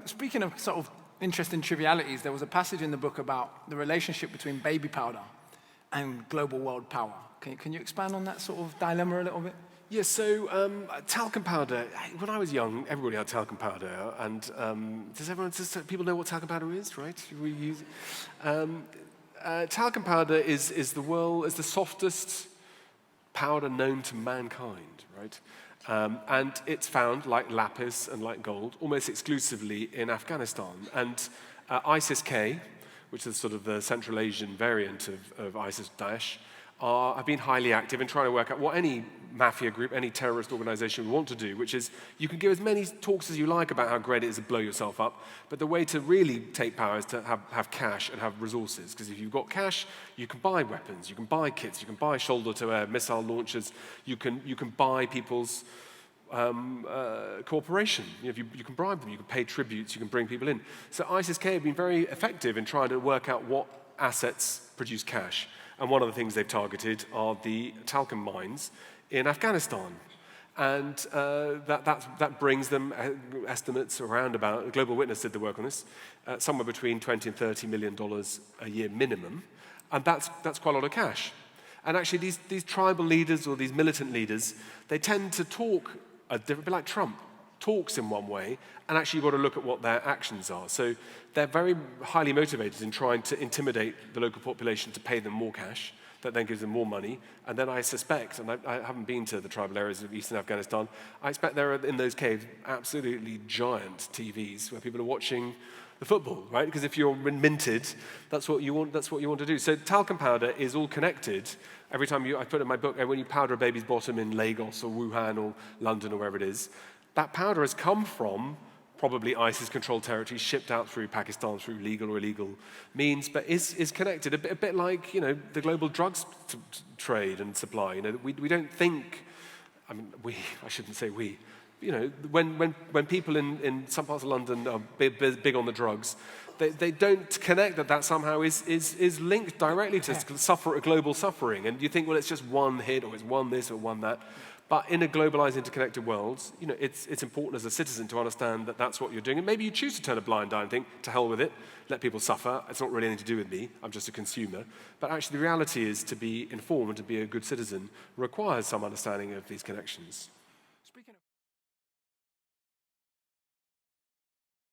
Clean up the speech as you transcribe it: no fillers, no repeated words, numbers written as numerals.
Speaking of sort of interesting trivialities, there was a passage in the book about the relationship between baby powder and global world power. Can you expand on that sort of dilemma a little bit? Yeah, so talcum powder, when I was young, everybody had talcum powder, and does people know what talcum powder is, right? We use, talcum powder is the softest powder known to mankind, right? And it's found, like lapis and like gold, almost exclusively in Afghanistan. And ISIS-K, which is sort of the Central Asian variant of ISIS-Daesh, have been highly active in trying to work out what any mafia group, any terrorist organization would want to do, which is you can give as many talks as you like about how great it is to blow yourself up, but the way to really take power is to have cash and have resources. Because if you've got cash, you can buy weapons, you can buy kits, you can buy shoulder-to-air missile launchers, you can buy people's cooperation. You can bribe them, you can pay tributes, you can bring people in. So ISIS-K have been very effective in trying to work out what assets produce cash. And one of the things they've targeted are the talcum mines in Afghanistan. And that brings them estimates around about, Global Witness did the work on this, somewhere between $20 and $30 million a year minimum. And that's quite a lot of cash. And actually these tribal leaders or these militant leaders, they tend to talk a bit like Trump, talks in one way, and actually you've got to look at what their actions are. So they're very highly motivated in trying to intimidate the local population to pay them more cash, that then gives them more money. And then I suspect, and I haven't been to the tribal areas of eastern Afghanistan, I expect there are in those caves absolutely giant TVs where people are watching the football, right? Because if you're minted, that's what you want to do. So talcum powder is all connected. Every time I put it in my book, when you powder a baby's bottom in Lagos or Wuhan or London or wherever it is, that powder has come from probably ISIS-controlled territory, shipped out through Pakistan through legal or illegal means, but is connected a bit like the global drugs trade and supply. We don't think. I mean, I shouldn't say we. When people in some parts of London are big on the drugs, they don't connect that somehow is linked directly to global suffering. And you think, well, it's just one hit or it's one this or one that. But in a globalized, interconnected world, it's important as a citizen to understand that that's what you're doing. And maybe you choose to turn a blind eye and think, to hell with it, let people suffer. It's not really anything to do with me. I'm just a consumer. But actually, the reality is to be informed and to be a good citizen requires some understanding of these connections.